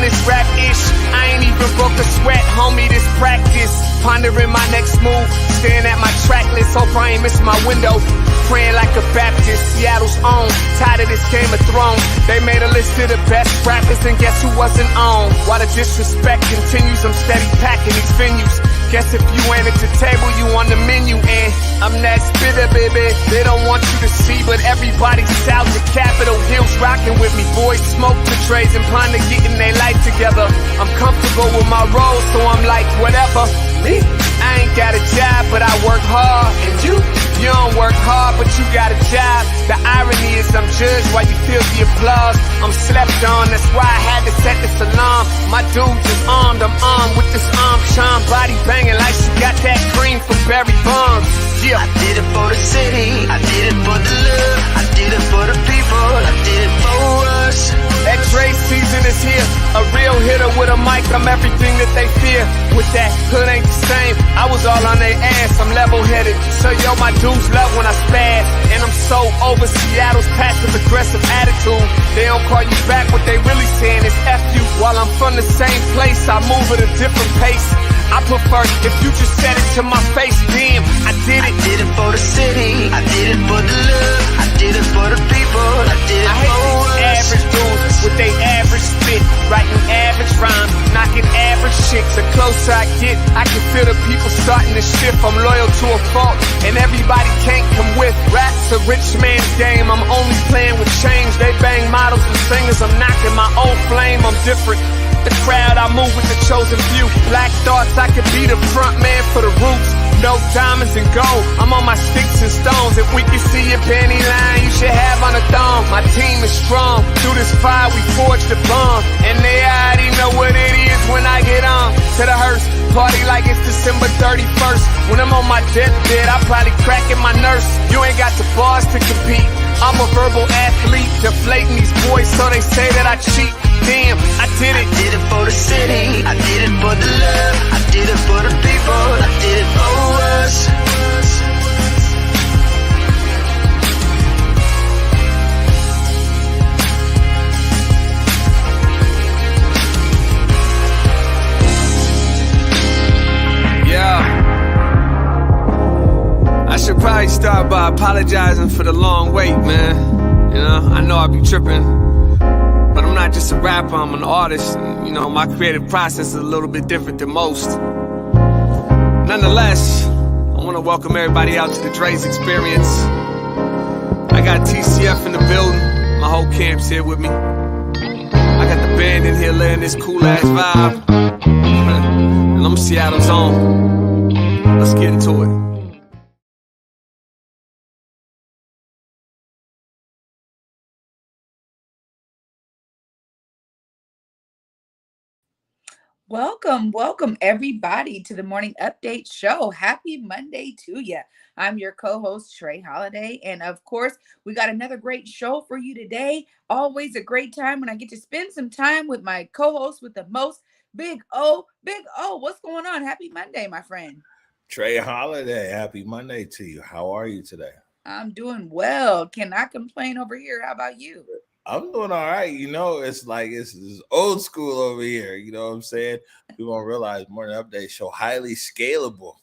this rap-ish. I ain't even broke a sweat, homie, this practice. Pondering my next move, staring at my track list. Hope I ain't miss my window. Praying like a Baptist, Seattle's own. Tired of this Game of Thrones. They made a list of the best rappers, and guess who wasn't on? While the disrespect continues, I'm steady packing these venues. Guess if you ain't at the table, you on the menu. And I'm that spitter, baby. They don't want you to see, but everybody's out the Capitol Hills rocking with me. Boys smoke the trays and ponder getting their life together. I'm comfortable with my role, so I'm like, whatever. I ain't got a job, but I work hard. And you don't work hard, but you got a job. The irony is I'm judged while you feel the applause. I'm slept on, that's why I had to set this alarm. My dudes is armed, I'm armed with this arm charm. Body banging like she got that cream from Barry Bonds. Yeah. I did it for the city, I did it for the love, I did it for the people, I did it for us. That Dre season is here, a real hitter with a mic, I'm everything that they fear. With that hood ain't the same, I was all on their ass, I'm level-headed. So yo, my dudes love when I spaz, and I'm so over Seattle's passive-aggressive attitude. They don't call you back, what they really saying is F you. While I'm from the same place, I move at a different pace. I prefer if you just said it to my face, damn, I did it. I did it for the city, I did it for the love, I did it for the people, I did it I hate for these us. average dudes with they average spit, writing average rhymes, knocking average chicks. The closer I get, I can feel the people starting to shift. I'm loyal to a fault, and everybody can't come with. Rap's a rich man's game, I'm only playing with change. They bang models and singers, I'm knocking my own flame, I'm different. The crowd, I move with the chosen few. Black thoughts, I could be the front man for the roots. No diamonds and gold, I'm on my sticks and stones. If we can see your panty line, you should have on a thong. My team is strong, through this fire we forged a bond. And they already know what it is when I get on. To the hearse, party like it's December 31st. When I'm on my deathbed, I probably cracking my nurse. You ain't got the bars to compete. I'm a verbal athlete, deflating these boys so they say that I cheat. Damn, I did it. I did it for the city, I did it for the love, I did it for the people, I did it for us. Yeah. I should probably start by apologizing for the long wait, man. You know, I know I be tripping. But I'm not just a rapper, I'm an artist. And, you know, my creative process is a little bit different than most. Nonetheless, I want to welcome everybody out to the Dre's Experience. I got TCF in the building. My whole camp's here with me. I got the band in here laying this cool-ass vibe. And I'm Seattle's own. Let's get into it. Welcome everybody to the Morning Update Show. Happy Monday to you. I'm your co-host Trey Holiday, and of course, we got another great show for you today. Always a great time when I get to spend some time with my co-host with the most, Big O. Big O, what's going on? Happy Monday, my friend. Trey Holiday, happy Monday to you. How are you today? I'm doing well. Cannot complain over here. How about you? I'm doing all right. You know, it's like it's old school over here. You know what I'm saying? We won't realize Morning Update Show highly scalable.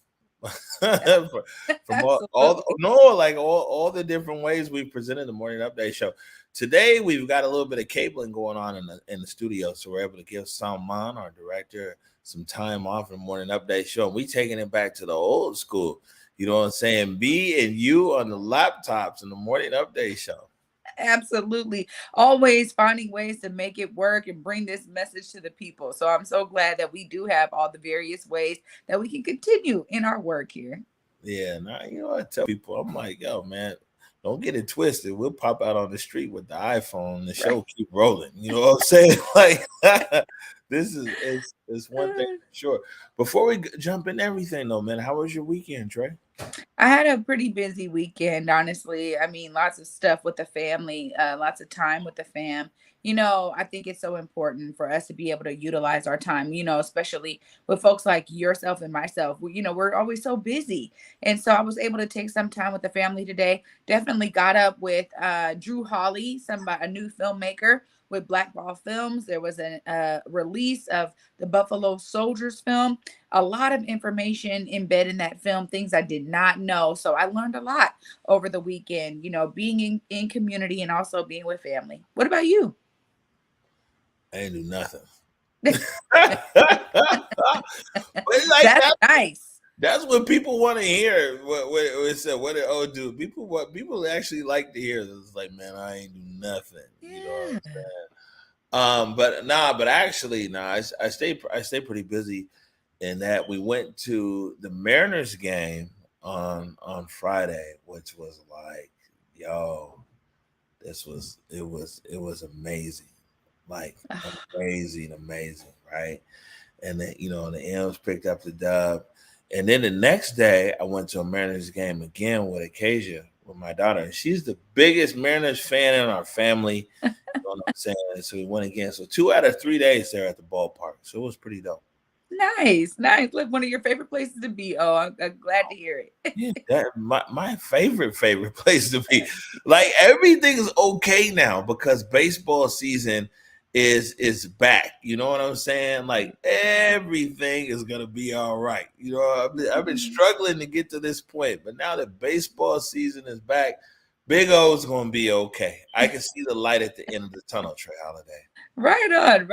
from all the different ways we presented the Morning Update Show. Today we've got a little bit of cabling going on in the studio, so we're able to give Salman, our director, some time off in the Morning Update Show. And we taking it back to the old school. You know what I'm saying? Me and you on the laptops in the Morning Update Show. Absolutely. Always finding ways to make it work and bring this message to the people. So I'm so glad that we do have all the various ways that we can continue in our work here. Yeah, now you know I tell people, I'm like, yo, man, don't get it twisted. We'll pop out on the street with the iPhone. The show keep rolling. You know what I'm saying? Like this is one thing for sure. Before we jump in everything though, man, how was your weekend, Trey? I had a pretty busy weekend, honestly. I mean, lots of stuff with the family, lots of time with the fam. You know, I think it's so important for us to be able to utilize our time, you know, especially with folks like yourself and myself. We're always so busy. And so I was able to take some time with the family today. Definitely got up with Drew Hawley, a new filmmaker. with Black Ball Films. There was a release of the Buffalo Soldiers film. A lot of information embedded in that film, things I did not know. So I learned a lot over the weekend, being in community and also being with family. What about you? I ain't do nothing. That's nice. That's what people want to hear. What did O do? People actually like to hear this. It's like, man, I ain't do nothing. You know what I'm saying? But actually, I stay pretty busy in that we went to the Mariners game on Friday, which was like, it was amazing. Like amazing, right? And then, the M's picked up the dub. And then the next day, I went to a Mariners game again with Acacia, with my daughter. And she's the biggest Mariners fan in our family. You know what I'm saying? So we went again. So 2 out of 3 days there at the ballpark. So it was pretty dope. Nice. Look, one of your favorite places to be. Oh, I'm glad to hear it. Yeah, my favorite place to be. Like, everything's okay now because baseball season is back. You know what I'm saying? Like, everything is gonna be all right. I've been struggling to get to this point, but now that baseball season is back, Big O's gonna be okay. I can see the light at the end of the tunnel, Trey Holiday. Right on.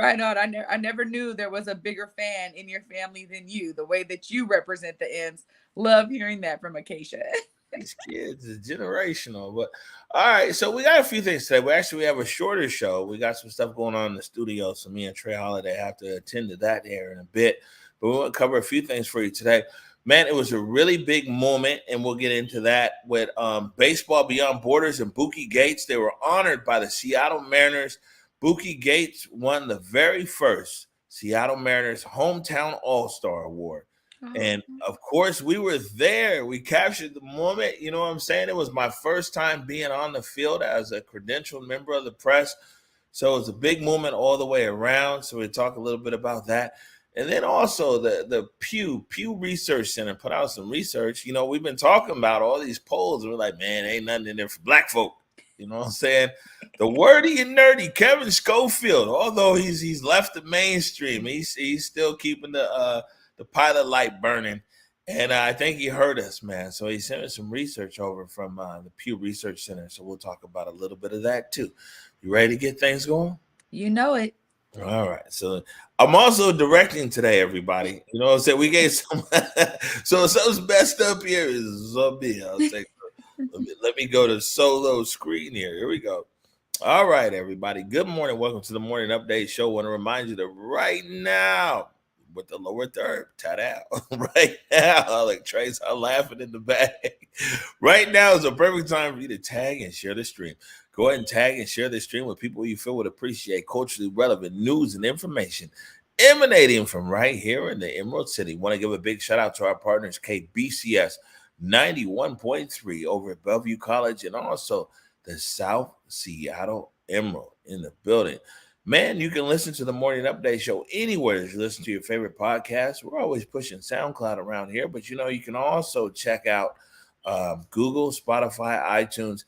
I never knew there was a bigger fan in your family than you. The way that you represent the M's. Love hearing that from Acacia. These kids is generational. But all right, so we got a few things today. We have a shorter show. We got some stuff going on in the studio, so me and Trey Holiday have to attend to that here in a bit. But we want to cover a few things for you today. Man, it was a really big moment, and we'll get into that with Baseball Beyond Borders and Buki Gates. They were honored by the Seattle Mariners. Buki Gates won the very first Seattle Mariners Hometown All-Star Award. And of course, we were there. We captured the moment. You know what I'm saying? It was my first time being on the field as a credentialed member of the press. So it was a big moment all the way around. So we talk a little bit about that. And then also the Pew Research Center put out some research. We've been talking about all these polls. And we're like, man, ain't nothing in there for black folk. You know what I'm saying? The wordy and nerdy Kevin Schofield, although he's left the mainstream, he's still keeping the pilot light burning. And I think he heard us, man. So he sent us some research over from the Pew Research Center. So we'll talk about a little bit of that too. You ready to get things going? You know it. All right. So I'm also directing today, everybody. You know what I'm saying? We gave some so something's messed up here is zombie. I'll take let me go to solo screen here. Here we go. All right, everybody. Good morning. Welcome to the Morning Update Show. I want to remind you that right now, with the lower third, ta-da, right now, like Trey's laughing in the back. Right now is a perfect time for you to tag and share the stream. Go ahead and tag and share the stream with people you feel would appreciate culturally relevant news and information emanating from right here in the Emerald City. Want to give a big shout out to our partners, KBCS 91.3 over at Bellevue College, and also the South Seattle Emerald in the building. Man, you can listen to the Morning Update Show anywhere that you listen to your favorite podcast. We're always pushing SoundCloud around here, but you can also check out Google, Spotify, iTunes,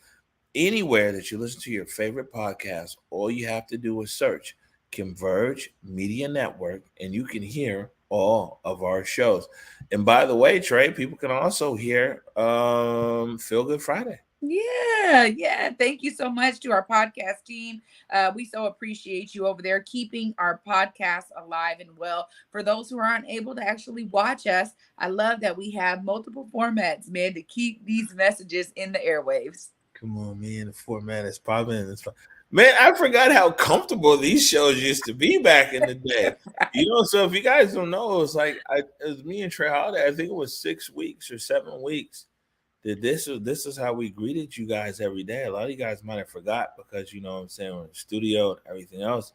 anywhere that you listen to your favorite podcast. All you have to do is search Converge Media Network, and you can hear all of our shows. And by the way, Trey, people can also hear Feel Good Friday. Yeah. Thank you so much to our podcast team. We so appreciate you over there keeping our podcast alive and well. For those who are unable to actually watch us, I love that we have multiple formats, man, to keep these messages in the airwaves. Come on, man. The format is popping. Man, I forgot how comfortable these shows used to be back in the day. So if you guys don't know, it was me and Trey Holiday. I think it was 6 weeks or 7 weeks. This is how we greeted you guys every day. A lot of you guys might have forgot because, you know what I'm saying, we're in the studio and everything else.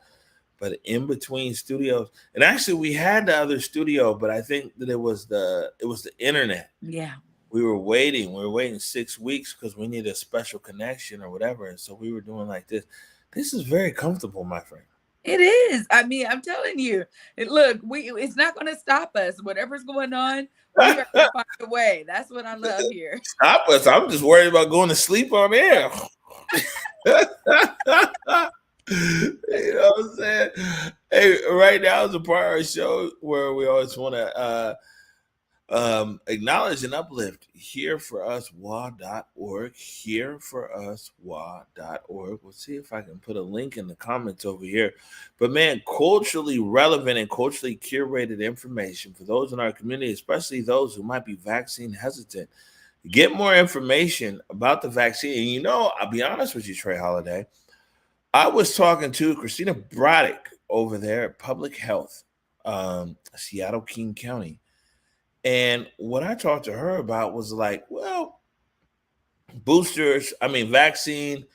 But in between studios, and actually we had the other studio, but I think that it was the internet. Yeah. We were waiting 6 weeks because we needed a special connection or whatever. And so we were doing like this. This is very comfortable, my friend. It is. I mean, I'm telling you, it's not going to stop us. Whatever's going on, we are going to find a way. That's what I love here. Stop us. I'm just worried about going to sleep on air. You know what I'm saying? Hey, right now is a part of our show where we always want to acknowledge and uplift hereforuswa.org, hereforuswa.org. We'll see if I can put a link in the comments over here. But man, culturally relevant and culturally curated information for those in our community, especially those who might be vaccine hesitant. Get more information about the vaccine. And you know, I'll be honest with you, Trey Holiday. I was talking to Christina Braddock over there at Public Health, Seattle King County. And what I talked to her about was like, well, boosters, vaccine,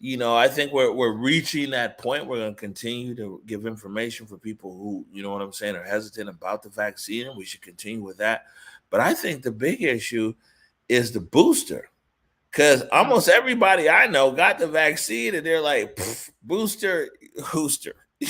I think we're reaching that point. We're going to continue to give information for people who, you know what I'm saying, are hesitant about the vaccine, and we should continue with that. But I think the big issue is the booster, because almost everybody I know got the vaccine and they're like, booster, hooster. You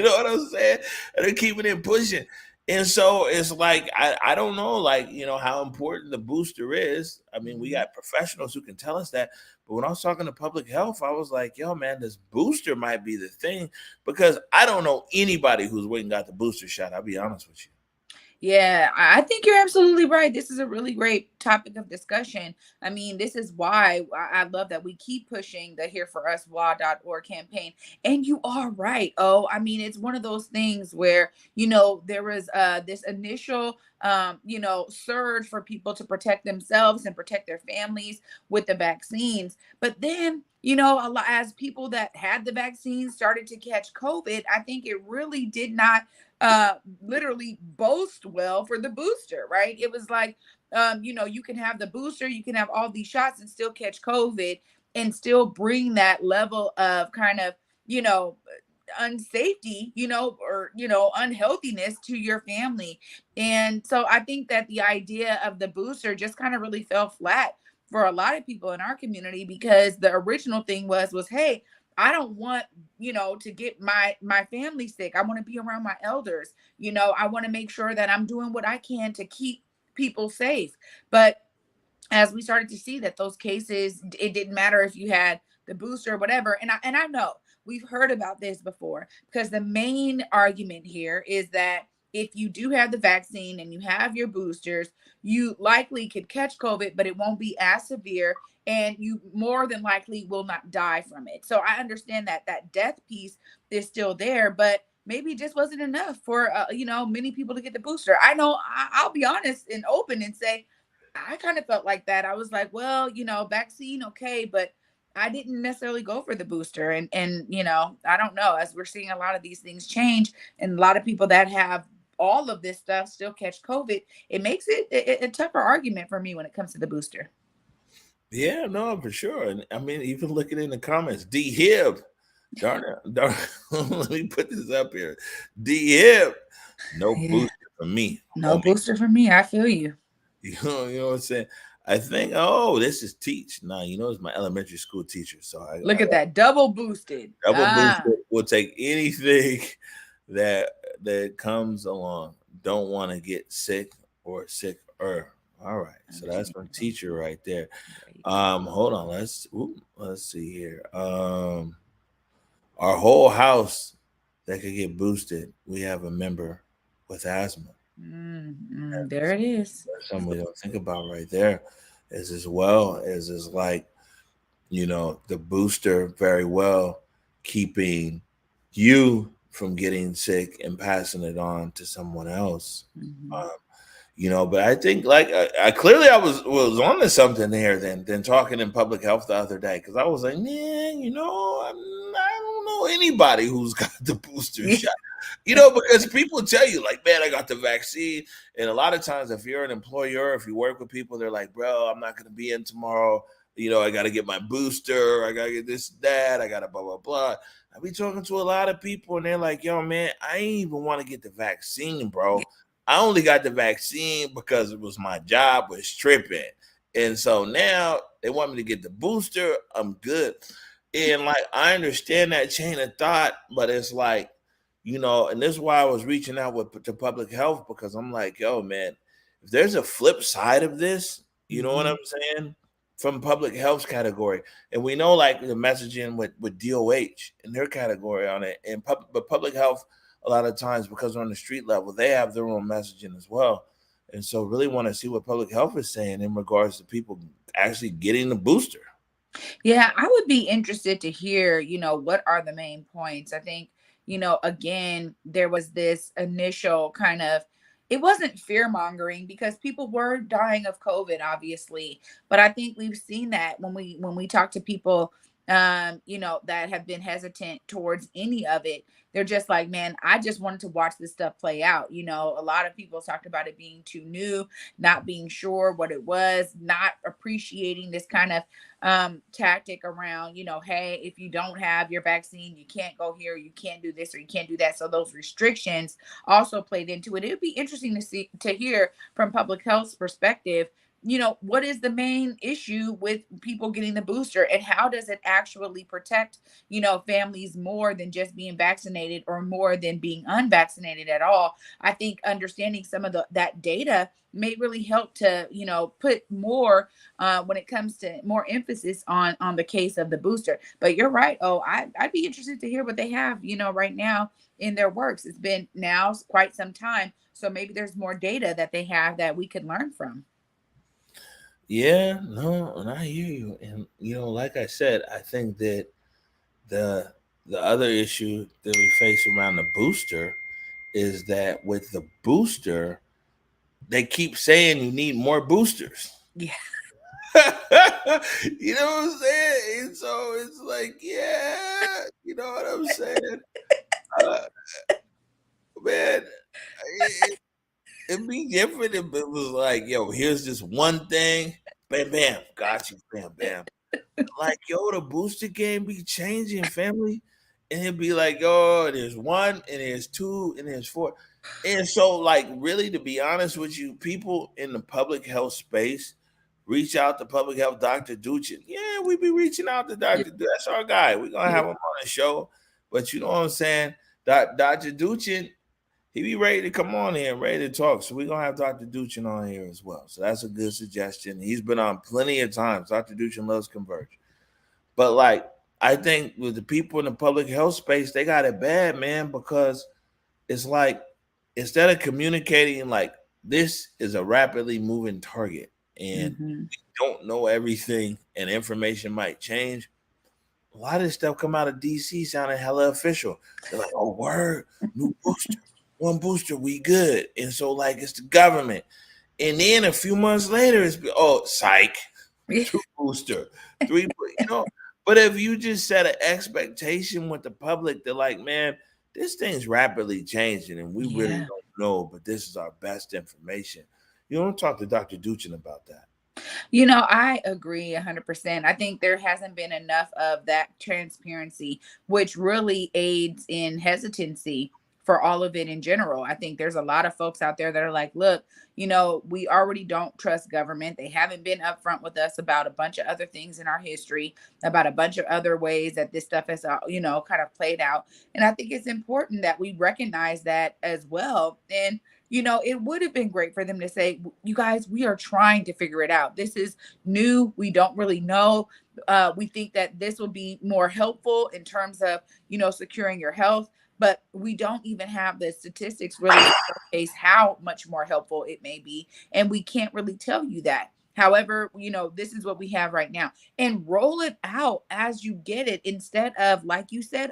know what I'm saying? And they're keeping it pushing. And so it's like, I don't know, like, how important the booster is. I mean, we got professionals who can tell us that. But when I was talking to Public Health, I was like, yo, man, this booster might be the thing, because I don't know anybody who's went and got the booster shot. I'll be honest with you. Yeah, I think you're absolutely right. This is a really great topic of discussion. I mean, this is why I love that we keep pushing the hereforuswa.org campaign. And you are right. Oh, I mean, it's one of those things where, there was this initial, surge for people to protect themselves and protect their families with the vaccines. But then, a lot, as people that had the vaccine started to catch COVID, I think it really did not literally boast well for the booster, right? It was like, you can have the booster, you can have all these shots and still catch COVID and still bring that level of kind of, unsafety, or, unhealthiness to your family. And so I think that the idea of the booster just kind of really fell flat for a lot of people in our community, because the original thing was, hey, I don't want, to get my family sick. I want to be around my elders. I want to make sure that I'm doing what I can to keep people safe. But as we started to see that those cases, it didn't matter if you had the booster or whatever. And I know we've heard about this before, because the main argument here is that if you do have the vaccine and you have your boosters, you likely could catch COVID, but it won't be as severe, and you more than likely will not die from it. So I understand that death piece is still there, but maybe it just wasn't enough for, many people to get the booster. I know I'll be honest and open and say, I kind of felt like that. I was like, well, vaccine, okay, but I didn't necessarily go for the booster. And, I don't know, as we're seeing a lot of these things change, and a lot of people that have all of this stuff still catch COVID, it makes it a tougher argument for me when it comes to the booster. Yeah, no, for sure. And I mean, even looking in the comments, D-Hib, darn it, let me put this up here. D-Hib, no booster for me. No booster for me. I feel you. You know what I'm saying? I think, this is Teach. Nah, it's my elementary school teacher. So look at that, double boosted. Boosted. We'll take anything that comes along. Don't want to get sick or sicker. All right, so that's my teacher right there. Hold on, let's see here. Our whole house that could get boosted, we have a member with asthma. There it is. That's something we don't think about right there. As well as like, the booster very well keeping you from getting sick and passing it on to someone else. But I think, like, I clearly I was on to something there than talking in Public Health the other day, because I was like, man, I don't know anybody who's got the booster shot. Because people tell you, like, man, I got the vaccine. And a lot of times, if you're an employer, if you work with people, they're like, bro, I'm not going to be in tomorrow. I got to get my booster. I got to get this, that. I got to blah, blah, blah. I be talking to a lot of people, and they're like, yo, man, I ain't even want to get the vaccine, bro. I only got the vaccine because it was my job was tripping. And so now they want me to get the booster. I'm good. And, like, I understand that chain of thought, but it's like, and this is why I was reaching out to Public Health, because I'm like, yo, man, if there's a flip side of this, you know what I'm saying? from public health category. And we know like the messaging with DOH in their category on it. And but public health, a lot of times, because on the street level, they have their own messaging as well. And so really want to see what public health is saying in regards to people actually getting the booster. Yeah, I would be interested to hear, what are the main points. I think, again, there was this initial kind of, it wasn't fear mongering because people were dying of COVID, obviously. But I think we've seen that when we talk to people, that have been hesitant towards any of it. They're just like, man, I just wanted to watch this stuff play out. A lot of people talked about it being too new, not being sure what it was, not appreciating this kind of tactic around, hey, if you don't have your vaccine, you can't go here, you can't do this, or you can't do that. So those restrictions also played into it. It would be interesting to hear from public health's perspective, what is the main issue with people getting the booster, and how does it actually protect, families more than just being vaccinated or more than being unvaccinated at all. I think understanding some of that data may really help to, put more when it comes to more emphasis on the case of the booster. But you're right. Oh, I'd be interested to hear what they have, right now in their works. It's been now quite some time. So maybe there's more data that they have that we could learn from. Yeah, no, and I hear you. And like I said, I think that the other issue that we face around the booster is that with the booster, they keep saying you need more boosters. Yeah. You know what I'm saying? And so it's like, yeah, you know what I'm saying? Man, it'd be different if it was like, yo, here's this one thing, bam, bam, got you, bam, bam. Like, yo, the booster game be changing, family. And it'd be like, oh, there's 1, and there's 2, and there's 4. And so, like, really, to be honest with you, people in the public health space reach out to public health Dr. Duchin. Yeah, we be reaching out to Dr. That's our guy. We're going to have him on the show. But you know what I'm saying? Dr. Duchin, he be ready to come on here and ready to talk. So we're going to have Dr. Duchin on here as well. So that's a good suggestion. He's been on plenty of times. Dr. Duchin loves Converge. But, like, I think with the people in the public health space, they got it bad, man, because it's like instead of communicating like this is a rapidly moving target and we don't know everything and information might change, a lot of this stuff come out of DC sounding hella official. They're like, oh, word, new booster, 1 booster, we good. And so, like, it's the government. And then a few months later, it's, psych, 2 booster, 3, But if you just set an expectation with the public, they're like, man, this thing's rapidly changing and we really don't know, but this is our best information. You don't talk to Dr. Duchin about that. I agree 100%. I think there hasn't been enough of that transparency, which really aids in hesitancy for all of it in general. I think there's a lot of folks out there that are like, look, we already don't trust government. They haven't been upfront with us about a bunch of other things in our history, about a bunch of other ways that this stuff has, kind of played out. And I think it's important that we recognize that as well. And it would have been great for them to say, you guys, we are trying to figure it out. This is new. We don't really know. We think that this will be more helpful in terms of, securing your health. But we don't even have the statistics really to showcase how much more helpful it may be. And we can't really tell you that. However, this is what we have right now. And roll it out as you get it instead of, like you said,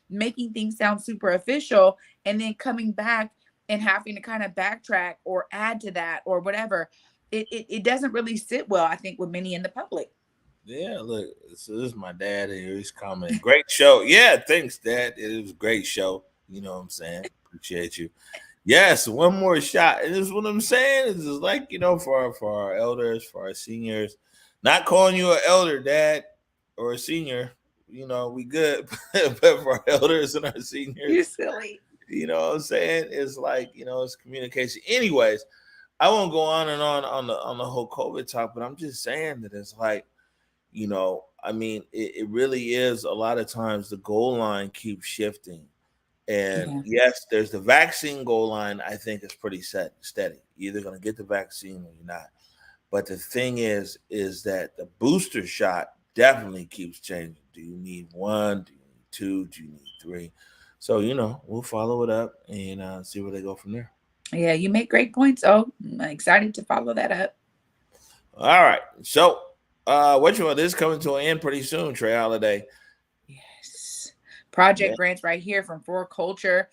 making things sound super official and then coming back and having to kind of backtrack or add to that or whatever. It doesn't really sit well, I think, with many in the public. Yeah, look, so this is my dad here. He's commenting. Great show. Yeah, thanks, Dad. It was a great show. You know what I'm saying? Appreciate you. Yes, one more shot. And this is what I'm saying. It's just like, for our elders, for our seniors. Not calling you an elder, Dad, or a senior. We good. But for our elders and our seniors. You're silly. You know what I'm saying? It's like, it's communication. Anyways, I won't go on and on the whole COVID talk, but I'm just saying that it's like, it really is a lot of times the goal line keeps shifting. And yes, there's the vaccine goal line, I think is pretty steady. You're either going to get the vaccine or you're not. But the thing is that the booster shot definitely keeps changing. Do you need 1? Do you need 2? Do you need 3? So, we'll follow it up and see where they go from there. Yeah, you make great points. Oh, I'm excited to follow that up. All right. So, this is coming to an end pretty soon, Trey Holiday. Yes. Project grants right here from For Culture.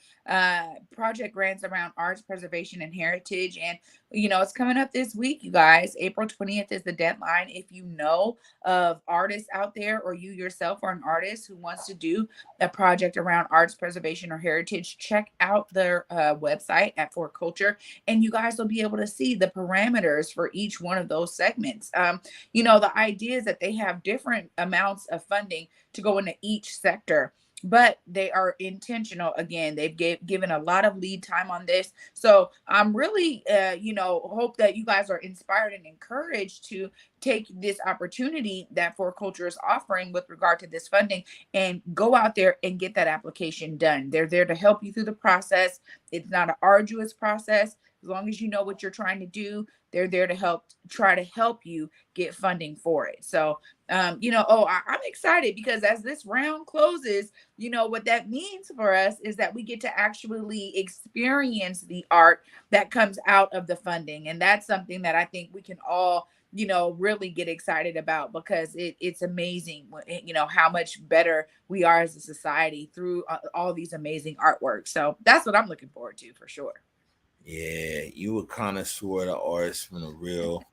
Project grants around arts preservation and heritage. And, it's coming up this week, you guys. April 20th is the deadline. If you know of artists out there, or you yourself are an artist who wants to do a project around arts preservation or heritage, check out their website at For Culture, and you guys will be able to see the parameters for each one of those segments. The idea is that they have different amounts of funding to go into each sector, but they are intentional. Again, they've given a lot of lead time on this. So I'm really, hope that you guys are inspired and encouraged to take this opportunity that For Culture is offering with regard to this funding and go out there and get that application done. They're there to help you through the process. It's not an arduous process. As long as you know what you're trying to do, they're there to try to help you get funding for it. So, I'm excited because as this round closes, what that means for us is that we get to actually experience the art that comes out of the funding. And that's something that I think we can all, really get excited about, because it's amazing, how much better we are as a society through all these amazing artworks. So that's what I'm looking forward to for sure. Yeah, you a connoisseur of the arts from the real.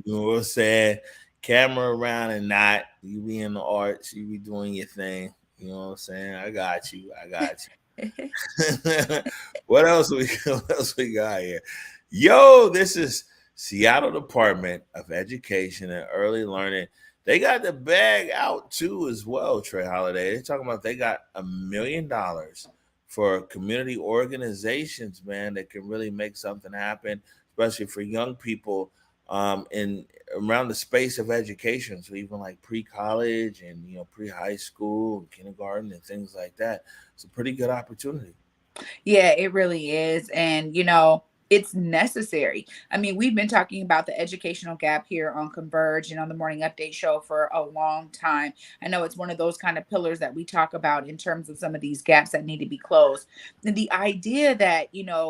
You know what I'm saying? Camera around and not. You be in the arts. You be doing your thing. You know what I'm saying? I got you. What else we got here? Yo, this is Seattle Department of Education and Early Learning. They got the bag out too as well, Trey Holiday. They're talking about they got $1 million for community organizations, man, that can really make something happen, especially for young people in around the space of education. So even like pre-college and pre-high school and kindergarten and things like that. It's a pretty good opportunity. Yeah, it really is. And it's necessary. I mean, we've been talking about the educational gap here on Converge and on the Morning Update show for a long time. I know it's one of those kind of pillars that we talk about in terms of some of these gaps that need to be closed. And the idea that,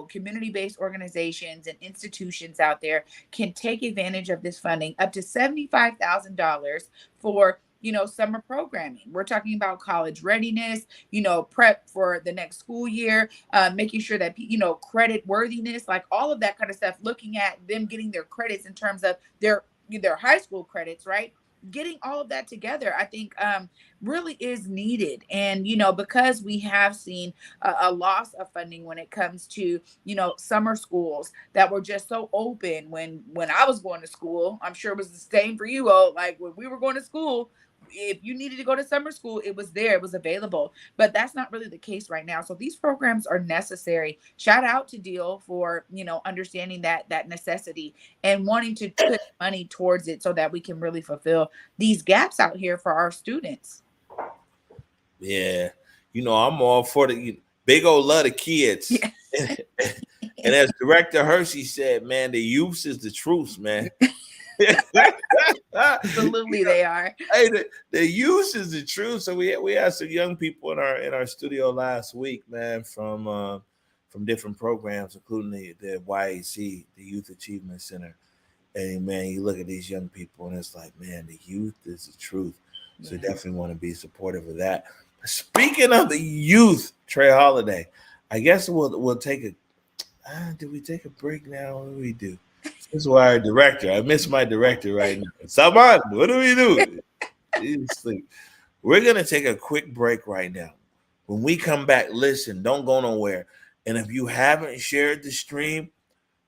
community-based organizations and institutions out there can take advantage of this funding up to $75,000 for summer programming. We're talking about college readiness, prep for the next school year, making sure that, credit worthiness, like all of that kind of stuff, looking at them getting their credits in terms of their high school credits, right? Getting all of that together, I think really is needed. And, because we have seen a loss of funding when it comes to, summer schools that were just so open when I was going to school. I'm sure it was the same for you all. Like when we were going to school, if you needed to go to summer school, it was there, it was available. But that's not really the case right now. So these programs are necessary. Shout out to Deal for, understanding that necessity and wanting to put money towards it so that we can really fulfill these gaps out here for our students. Yeah. I'm all for the big old love of kids. Yes. And as Director Hershey said, man, the youth is the truth, man. Absolutely, they are. Hey, the youth is the truth. So we had some young people in our studio last week, man, from different programs, including the YAC, the Youth Achievement Center. And man, you look at these young people, and it's like, man, the youth is the truth. So we definitely want to be supportive of that. Speaking of the youth, Trey Holiday, I guess we'll take a. Did we take a break now? What do we do? This is why our director. I miss my director right now. Saman, what do we do? He's asleep. We're gonna take a quick break right now. When we come back, listen, don't go nowhere. And if you haven't shared the stream,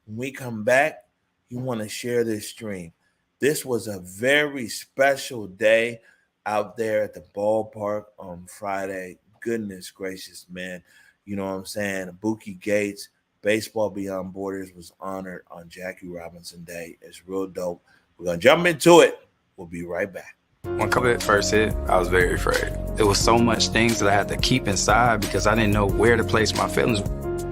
when we come back, you want to share this stream. This was a very special day out there at the ballpark on Friday. Goodness gracious, man. You know what I'm saying? Buki Gates, Baseball Beyond Borders, was honored on Jackie Robinson Day. It's real dope. We're going to jump into it. We'll be right back. When COVID first hit, I was very afraid. There was so much things that I had to keep inside because I didn't know where to place my feelings.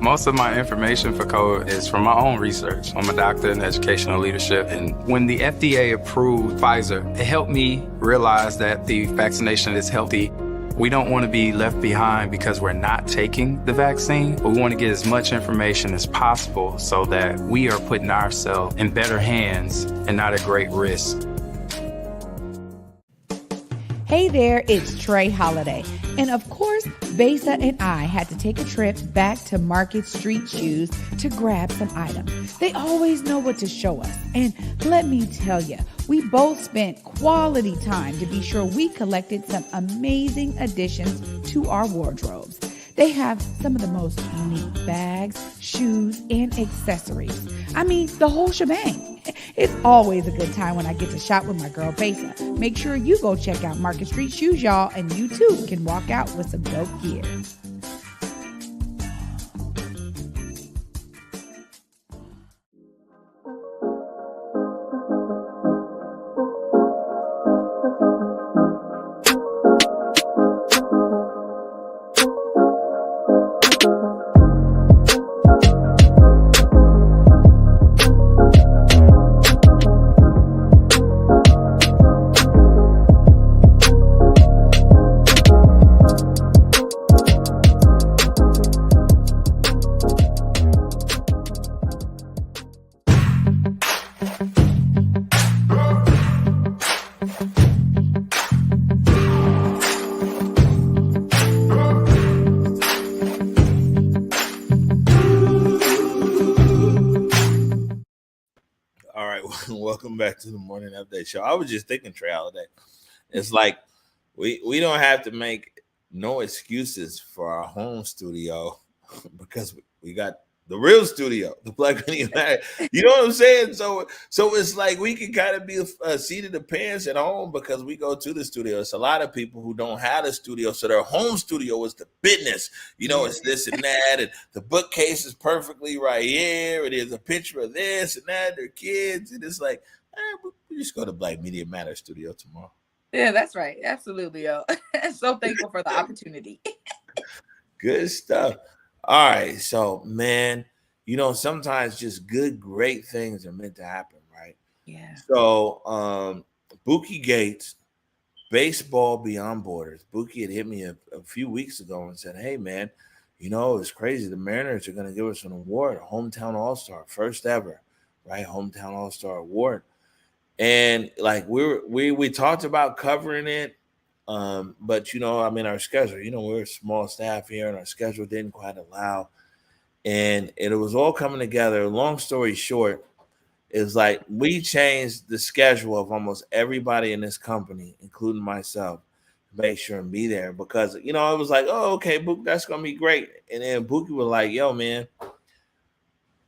Most of my information for code is from my own research. I'm a doctor in educational leadership. And when the FDA approved Pfizer, it helped me realize that the vaccination is healthy. We don't want to be left behind because we're not taking the vaccine, but we want to get as much information as possible so that we are putting ourselves in better hands and not at great risk. Hey there, it's Trey Holiday. And of course, Besa and I had to take a trip back to Market Street Shoes to grab some items. They always know what to show us. And let me tell you, we both spent quality time to be sure we collected some amazing additions to our wardrobes. They have some of the most unique bags, shoes, and accessories. I mean, the whole shebang. It's always a good time when I get to shop with my girl Besa. Make sure you go check out Market Street Shoes, y'all, and you too can walk out with some dope gear. Welcome back to the Morning Update Show. I was just thinking, Trey Holiday, it's like we don't have to make no excuses for our home studio because we got the real studio, the Black Media Matter. You know what I'm saying? So it's like we can kind of be a seat in the pants at home because we go to the studio. It's a lot of people who don't have a studio, so their home studio is the business. You know, it's this and that, and the bookcase is perfectly right here. It is a picture of this and that, their kids, and it's like, we just go to Black Media Matter Studio tomorrow. Yeah, that's right. Absolutely, yo. So thankful for the opportunity. Good stuff. All right, so man, you know, sometimes just great things are meant to happen, right? Yeah. So Buki Gates, Baseball Beyond Borders. Buki had hit me a few weeks ago and said, hey man, you know, it's crazy. The Mariners are going to give us an award, a Hometown All-Star, first ever, right? Hometown All-Star Award. And like we talked about covering it. But you know, I mean, our schedule, you know, we're a small staff here and our schedule didn't quite allow. And it was all coming together. Long story short, is like we changed the schedule of almost everybody in this company, including myself, to make sure and be there because, you know, it was like, oh, okay, Book, that's going to be great. And then Buki was like, yo, man,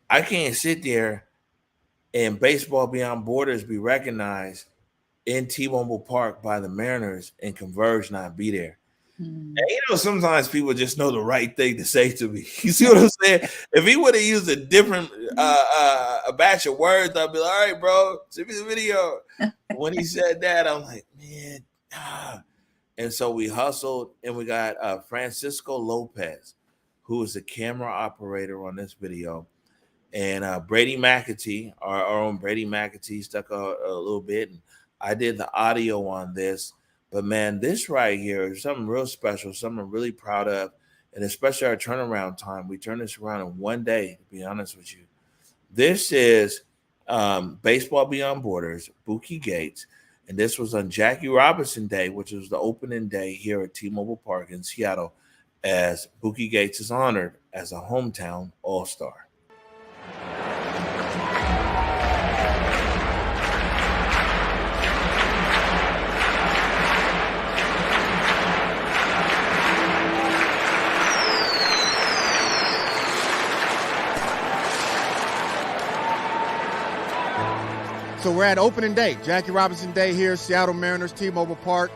I can't sit there and Baseball Beyond Borders be recognized in T-Mobile Park by the Mariners and Converge not be there. And, you know, sometimes people just know the right thing to say to me. You see what I'm saying? If he would have used a different a batch of words, I'd be like, all right, bro, send me the video. When he said that, I'm like, man. And so we hustled and we got Francisco Lopez, who is the camera operator on this video. And Brady McAtee, our own Brady McAtee, stuck a little bit. And I did the audio on this. But, man, this right here is something real special, something I'm really proud of, and especially our turnaround time. We turned this around in one day, to be honest with you. This is Baseball Beyond Borders, Buki Gates, and this was on Jackie Robinson Day, which was the opening day here at T-Mobile Park in Seattle, as Buki Gates is honored as a hometown all-star. So we're at opening day, Jackie Robinson Day here, Seattle Mariners, T-Mobile Park,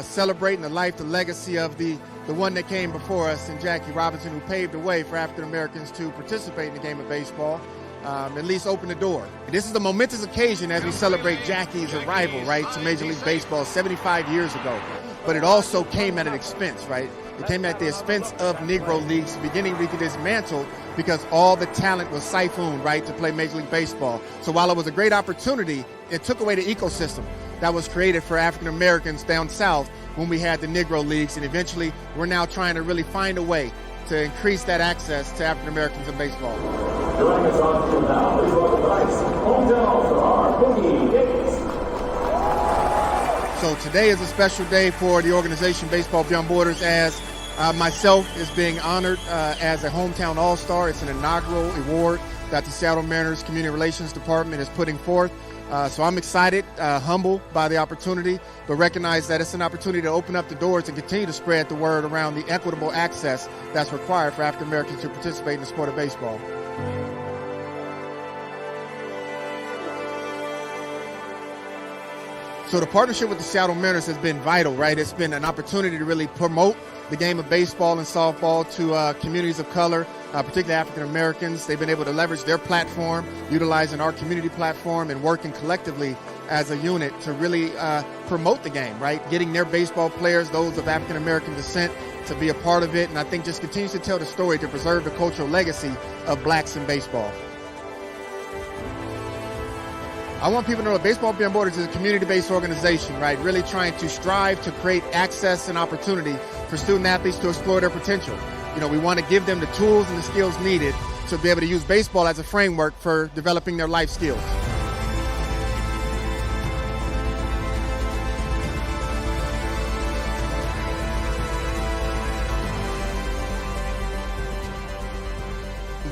celebrating the life, the legacy of the one that came before us, and Jackie Robinson, who paved the way for African Americans to participate in the game of baseball, at least open the door. And this is a momentous occasion as we celebrate Jackie's arrival, right, to Major League Baseball 75 years ago. But it also came at an expense, right? It came at the expense of Negro leagues beginning to be dismantled because all the talent was siphoned, right, to play Major League Baseball. So while it was a great opportunity, it took away the ecosystem that was created for African Americans down south when we had the Negro leagues. And eventually, we're now trying to really find a way to increase that access to African Americans in baseball. During us on to now, please welcome tonight's hometown all-star, Boogie Gates. So today is a special day for the organization Baseball Beyond Borders, as myself is being honored as a hometown all-star. It's an inaugural award that the Seattle Mariners Community Relations Department is putting forth. So I'm excited, humbled by the opportunity, but recognize that it's an opportunity to open up the doors and continue to spread the word around the equitable access that's required for African Americans to participate in the sport of baseball. So the partnership with the Seattle Mariners has been vital, right? It's been an opportunity to really promote the game of baseball and softball to communities of color, particularly African Americans. They've been able to leverage their platform, utilizing our community platform and working collectively as a unit to really promote the game, right? Getting their baseball players, those of African American descent, to be a part of it. And I think just continues to tell the story to preserve the cultural legacy of blacks in baseball. I want people to know that Baseball Beyond Borders is a community-based organization, right? Really trying to strive to create access and opportunity for student athletes to explore their potential. You know, we want to give them the tools and the skills needed to be able to use baseball as a framework for developing their life skills.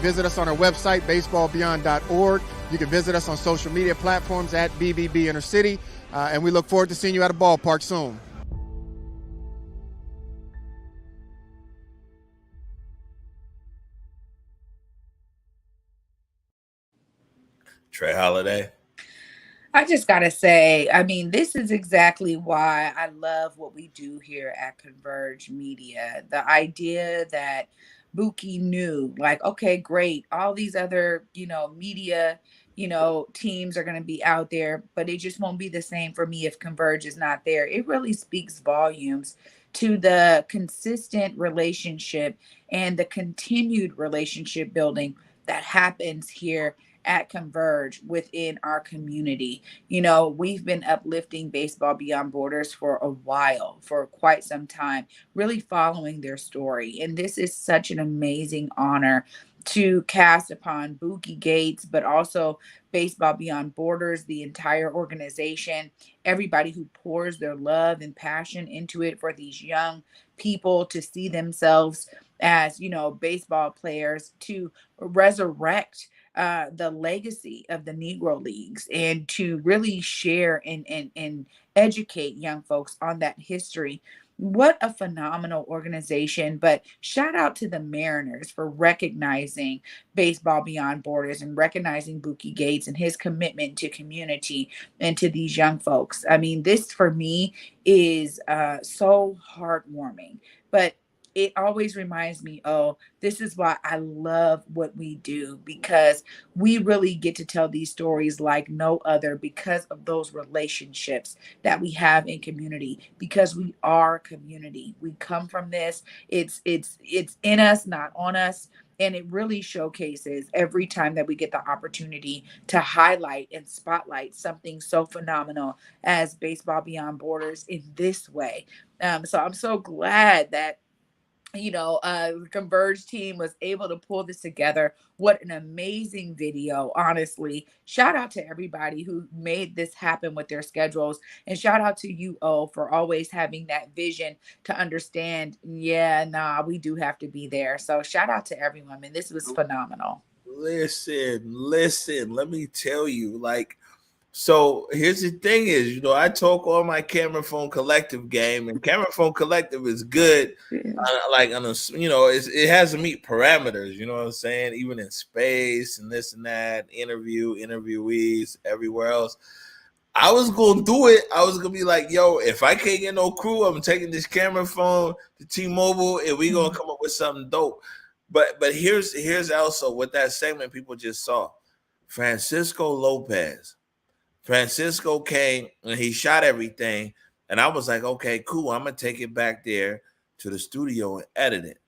Visit us on our website, baseballbeyond.org. You can visit us on social media platforms at BBB Intercity, and we look forward to seeing you at a ballpark soon. Trey Holiday. I just got to say, I mean, this is exactly why I love what we do here at Converge Media. The idea that Buki knew, like, okay, great, all these other, media, teams are going to be out there, but it just won't be the same for me if Converge is not there. It really speaks volumes to the consistent relationship and the continued relationship building that happens here at Converge within our community. We've been uplifting Baseball Beyond Borders for a while, for quite some time, really following their story. And this is such an amazing honor to cast upon Boogie Gates, but also Baseball Beyond Borders, the entire organization, everybody who pours their love and passion into it for these young people to see themselves as, baseball players, to resurrect the legacy of the Negro Leagues and to really share and educate young folks on that history. What a phenomenal organization. But shout out to the Mariners for recognizing Baseball Beyond Borders and recognizing Buki Gates and his commitment to community and to these young folks. I mean, this for me is so heartwarming, but it always reminds me, this is why I love what we do, because we really get to tell these stories like no other because of those relationships that we have in community, because we are community. We come from this. It's in us, not on us. And it really showcases every time that we get the opportunity to highlight and spotlight something so phenomenal as Baseball Beyond Borders in this way. So I'm so glad that the Converge team was able to pull this together. What an amazing video, honestly. Shout out to everybody who made this happen with their schedules. And shout out to you, for always having that vision to understand, we do have to be there. So shout out to everyone, and this was phenomenal. Listen, let me tell you, so here's the thing is, I talk on my Camera Phone Collective game, and Camera Phone Collective is good. It has to meet parameters, you know what I'm saying? Even in space and this and that, interviewees, everywhere else. I was going to do it. I was going to be like, yo, if I can't get no crew, I'm taking this camera phone to T-Mobile and we going to come up with something dope. But here's also what that segment people just saw. Francisco Lopez. Francisco came and he shot everything. And I was like, okay, cool. I'm going to take it back there to the studio and edit it.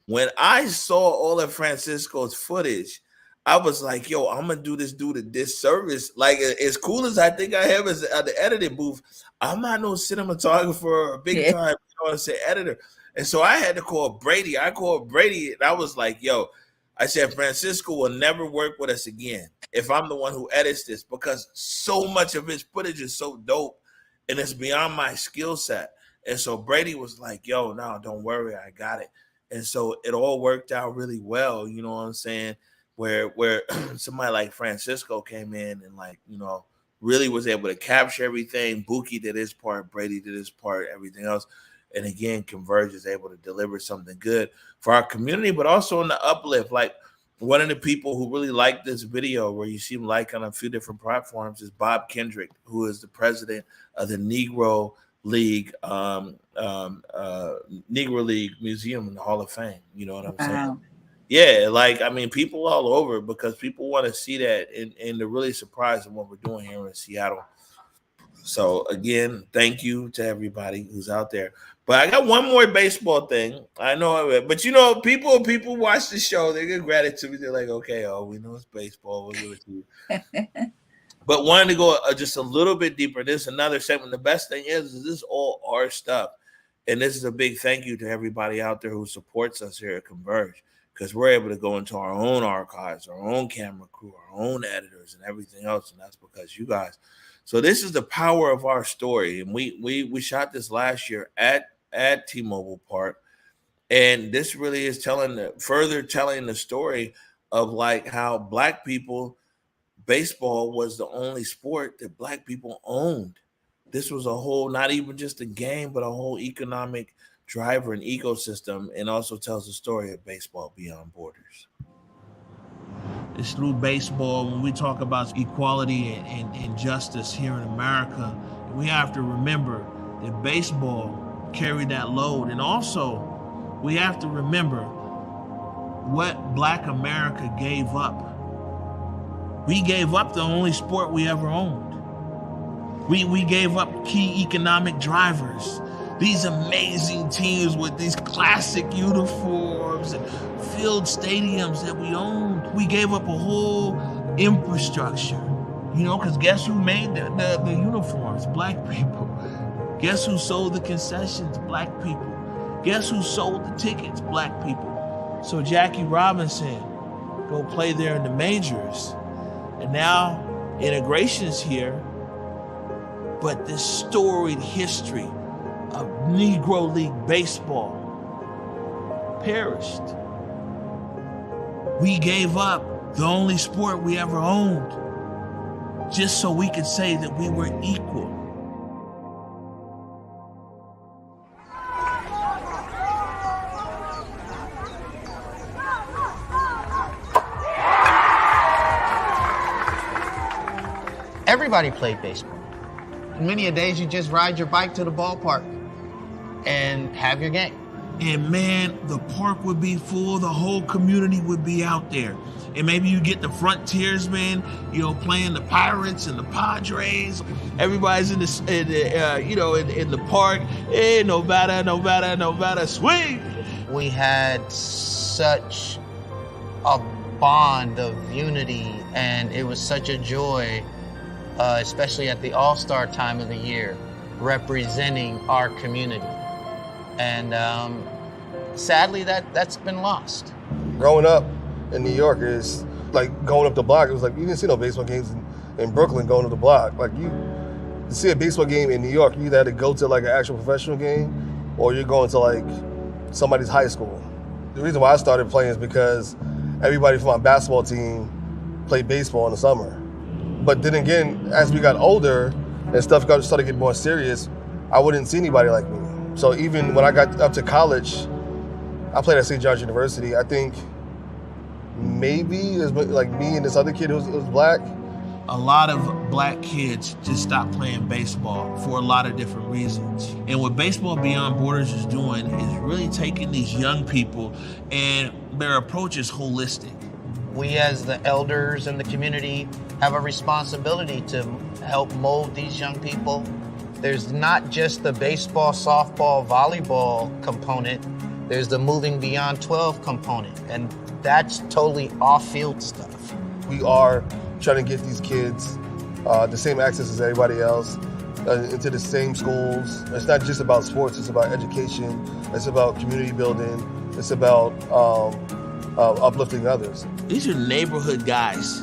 When I saw all of Francisco's footage, I was like, yo, I'm going to do this dude a disservice. Like, as cool as I think I have as at the editing booth, I'm not no cinematographer or big time, you know what I'm saying, editor. And so I had to call Brady. I called Brady, and I was like, yo, I said, Francisco will never work with us again if I'm the one who edits this, because so much of his footage is so dope, and it's beyond my skill set. And so Brady was like, yo, no, don't worry, I got it. And so it all worked out really well, you know what I'm saying, where somebody like Francisco came in and, like, you know, really was able to capture everything. Buki did his part, Brady did his part, everything else. And again, Converge is able to deliver something good for our community, but also in the uplift. Like, one of the people who really liked this video, where you see him like on a few different platforms, is Bob Kendrick, who is the president of the Negro League, Negro League Museum in the Hall of Fame. You know what I'm saying? Yeah, like, I mean, people all over, because people want to see that, and they're really surprised at what we're doing here in Seattle. So again, thank you to everybody who's out there. But I got one more baseball thing. I know, but you know, people watch the show, they get gratitude. They're like, okay, oh, we know it's baseball. We'll give it to you. But wanted to go just a little bit deeper. This is another segment. The best thing is this is all our stuff. And this is a big thank you to everybody out there who supports us here at Converge, because we're able to go into our own archives, our own camera crew, our own editors, and everything else. And that's because you guys. So this is the power of our story. And we shot this last year at T-Mobile Park. And this really is further telling the story of, like, how Black people, baseball was the only sport that Black people owned. This was a whole, not even just a game, but a whole economic driver and ecosystem, and also tells the story of baseball beyond borders. It's through baseball, when we talk about equality and justice here in America, we have to remember that baseball carried that load. And also, we have to remember what Black America gave up. We gave up the only sport we ever owned. We gave up key economic drivers. These amazing teams with these classic uniforms and filled stadiums that we owned. We gave up a whole infrastructure, you know, because guess who made the uniforms? Black people. Guess who sold the concessions? Black people. Guess who sold the tickets? Black people. So Jackie Robinson go play there in the majors. And now integration's here, but this storied history of Negro League baseball perished. We gave up the only sport we ever owned just so we could say that we were equal. Everybody played baseball. Many a days you just ride your bike to the ballpark and have your game. And man, the park would be full, the whole community would be out there. And maybe you get the Frontiersmen, you know, playing the Pirates and the Padres. Everybody's in the park. Hey, Nevada, swing! We had such a bond of unity, and it was such a joy, especially at the All-Star time of the year, representing our community. And sadly, that's been lost. Growing up in New York is like going up the block. It was like you didn't see no baseball games in Brooklyn going up the block. Like to see a baseball game in New York, you either had to go to like an actual professional game or you're going to like somebody's high school. The reason why I started playing is because everybody from my basketball team played baseball in the summer. But then again, as we got older and stuff started getting more serious, I wouldn't see anybody like me. So even when I got up to college, I played at St. John's University. I think maybe it was like me and this other kid who was black. A lot of black kids just stopped playing baseball for a lot of different reasons. And what Baseball Beyond Borders is doing is really taking these young people, and their approach is holistic. We as the elders in the community have a responsibility to help mold these young people there's not just the baseball, softball, volleyball component, there's the moving beyond 12 component, and that's totally off-field stuff. We are trying to get these kids the same access as everybody else, into the same schools. It's not just about sports, it's about education, it's about community building, it's about uplifting others. These are neighborhood guys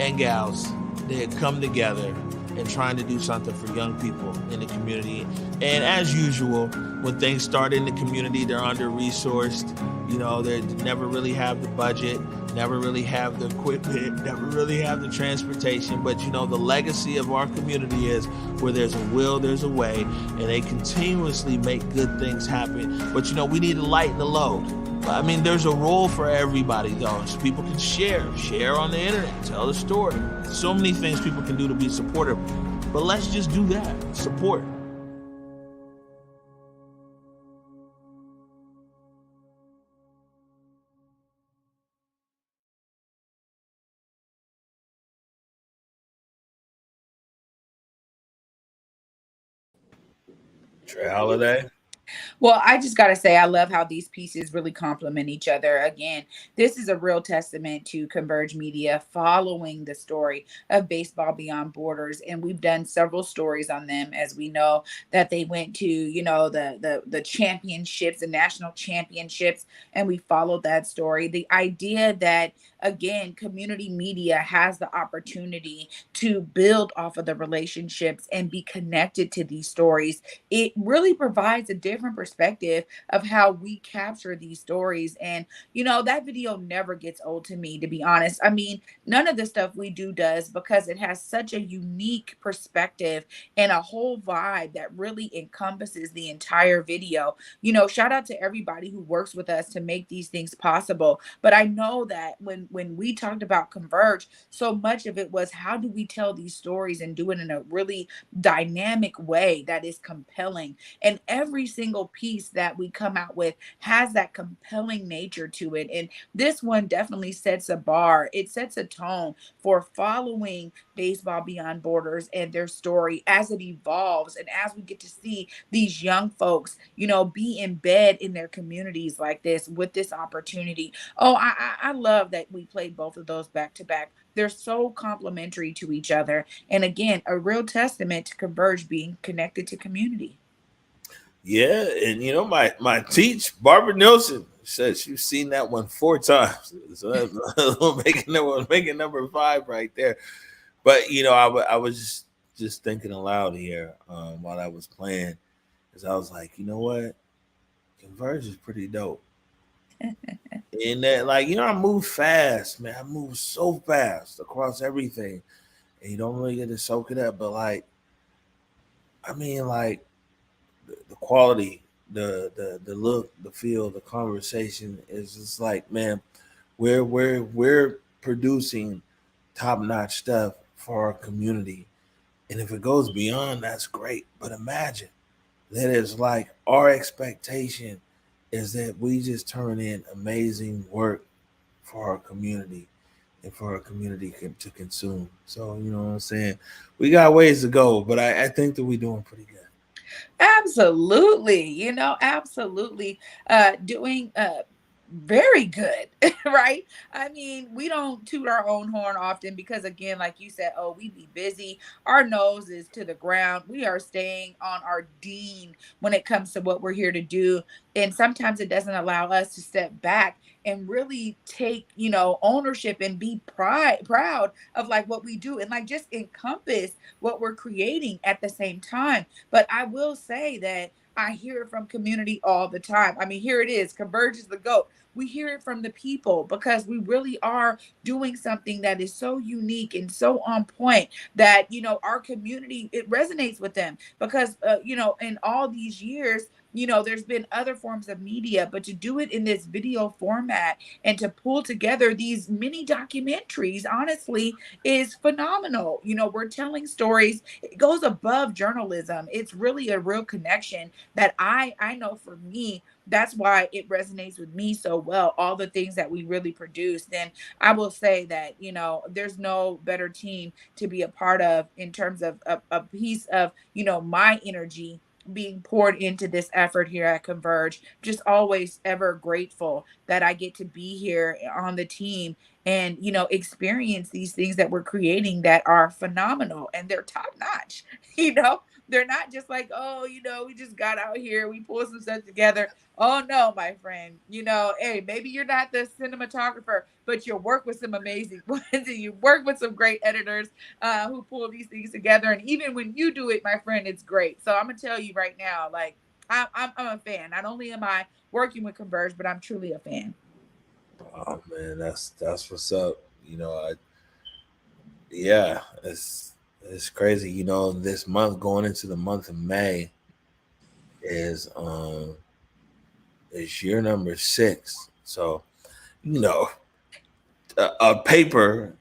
and gals that come together and trying to do something for young people in the community. And as usual, when things start in the community, they're under-resourced. You know, they never really have the budget, never really have the equipment, never really have the transportation. But, you know, the legacy of our community is where there's a will, there's a way, and they continuously make good things happen. But, you know, we need to lighten the load. I mean, there's a role for everybody, though, so people can share on the internet, tell the story. So many things people can do to be supportive, but let's just do that, support. Trey Holiday. Well, I just got to say, I love how these pieces really complement each other. Again, this is a real testament to Converge Media following the story of Baseball Beyond Borders. And we've done several stories on them, as we know that they went to, you know, the championships, the national championships, and we followed that story. The idea that, again, community media has the opportunity to build off of the relationships and be connected to these stories. It really provides a different perspective of how we capture these stories. And, you know, that video never gets old to me, to be honest. I mean, none of the stuff we do does, because it has such a unique perspective and a whole vibe that really encompasses the entire video. You know, shout out to everybody who works with us to make these things possible. But I know that when we talked about Converge, so much of it was, how do we tell these stories and do it in a really dynamic way that is compelling? And every single piece that we come out with has that compelling nature to it. And this one definitely sets a bar. It sets a tone for following Baseball Beyond Borders and their story as it evolves, and as we get to see these young folks, you know, be in bed in their communities like this with this opportunity. Oh, I love that we played both of those back to back. They're so complementary to each other. And again, a real testament to Converge being connected to community. Yeah, and you know, my teach, Barbara Nelson, said she's seen that one 4 times. So that's making number 5 right there. But you know, I was just thinking aloud here while I was playing, because I was like, you know what, Converge is pretty dope. And that, like, you know, I move fast, man. I move so fast across everything, and you don't really get to soak it up. But like, I mean, like, the quality, the look, the feel, the conversation is just like, man, we're producing top-notch stuff for our community. And if it goes beyond, that's great. But imagine that it's like our expectation is that we just turn in amazing work for our community and for our community to consume. So, you know what I'm saying? We got ways to go, but I think that we're doing pretty good. Absolutely. You know, absolutely. Doing very good, right? I mean, we don't toot our own horn often because, again, like you said, oh, we be busy. Our nose is to the ground. We are staying on our dean when it comes to what we're here to do. And sometimes it doesn't allow us to step back and really take, you know, ownership and be proud of like what we do and like just encompass what we're creating at the same time. But I will say that I hear it from community all the time. I mean, here it is. Converge is the GOAT. We hear it from the people because we really are doing something that is so unique and so on point that, you know, our community, it resonates with them because, you know, in all these years, you know, there's been other forms of media, but to do it in this video format and to pull together these mini documentaries, honestly, is phenomenal. You know, we're telling stories. It goes above journalism. It's really a real connection that I know for me, that's why it resonates with me so well, all the things that we really produce. And I will say that, there's no better team to be a part of in terms of a piece of, my energy being poured into this effort here at Converge. Just always ever grateful that I get to be here on the team and, experience these things that we're creating that are phenomenal and they're top notch. you know, they're not just like, oh, we just got out here, we pulled some stuff together. Oh no, my friend. Hey, maybe you're not the cinematographer, but you work with some amazing ones and you work with some great editors who pull these things together. And even when you do it, my friend, it's great. So I'm gonna tell you right now, like I'm a fan. Not only am I working with Converge, but I'm truly a fan. Oh man, that's what's up. Yeah, it's crazy. This month going into the month of May is year number 6. So, a paper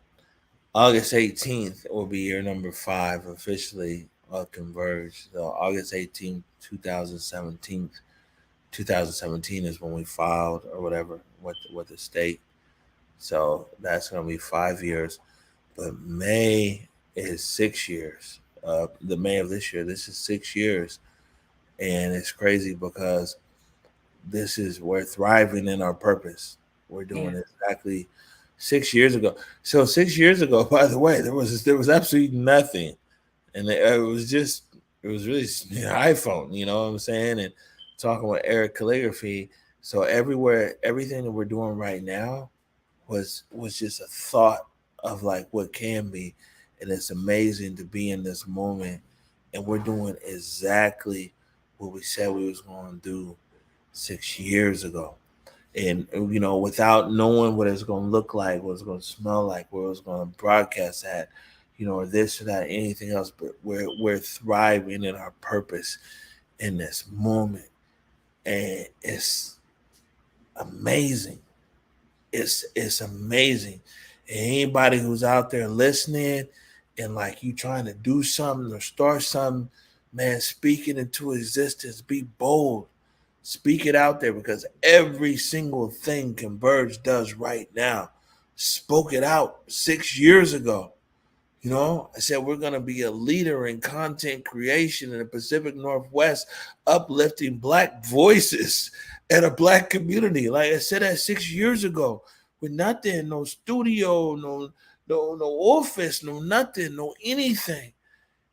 August 18th will be year number 5 officially Converge. So August 18th, 2017 is when we filed or whatever with the state. So that's going to be 5 years. But May is 6 years. The May of this year, this is 6 years. And it's crazy because we're thriving in our purpose. We're doing exactly 6 years ago. So 6 years ago, by the way, there was absolutely nothing. And it was really iPhone, you know what I'm saying? And talking with Eric Calligraphy. So everything that we're doing right now was just a thought of like what can be. And it's amazing to be in this moment. And we're doing exactly what we said we was going to do 6 years ago. And, without knowing what it's going to look like, what it's going to smell like, where it's going to broadcast at, or this or that, anything else, but we're thriving in our purpose in this moment. And it's amazing. It's amazing. And anybody who's out there listening and like you trying to do something or start something, man, speak it into existence. Be bold. Speak it out there because every single thing Converge does right now spoke it out 6 years ago. I said we're going to be a leader in content creation in the Pacific Northwest, uplifting Black voices and a Black community. Like I said that 6 years ago, with nothing, no studio, no office, no nothing, no anything.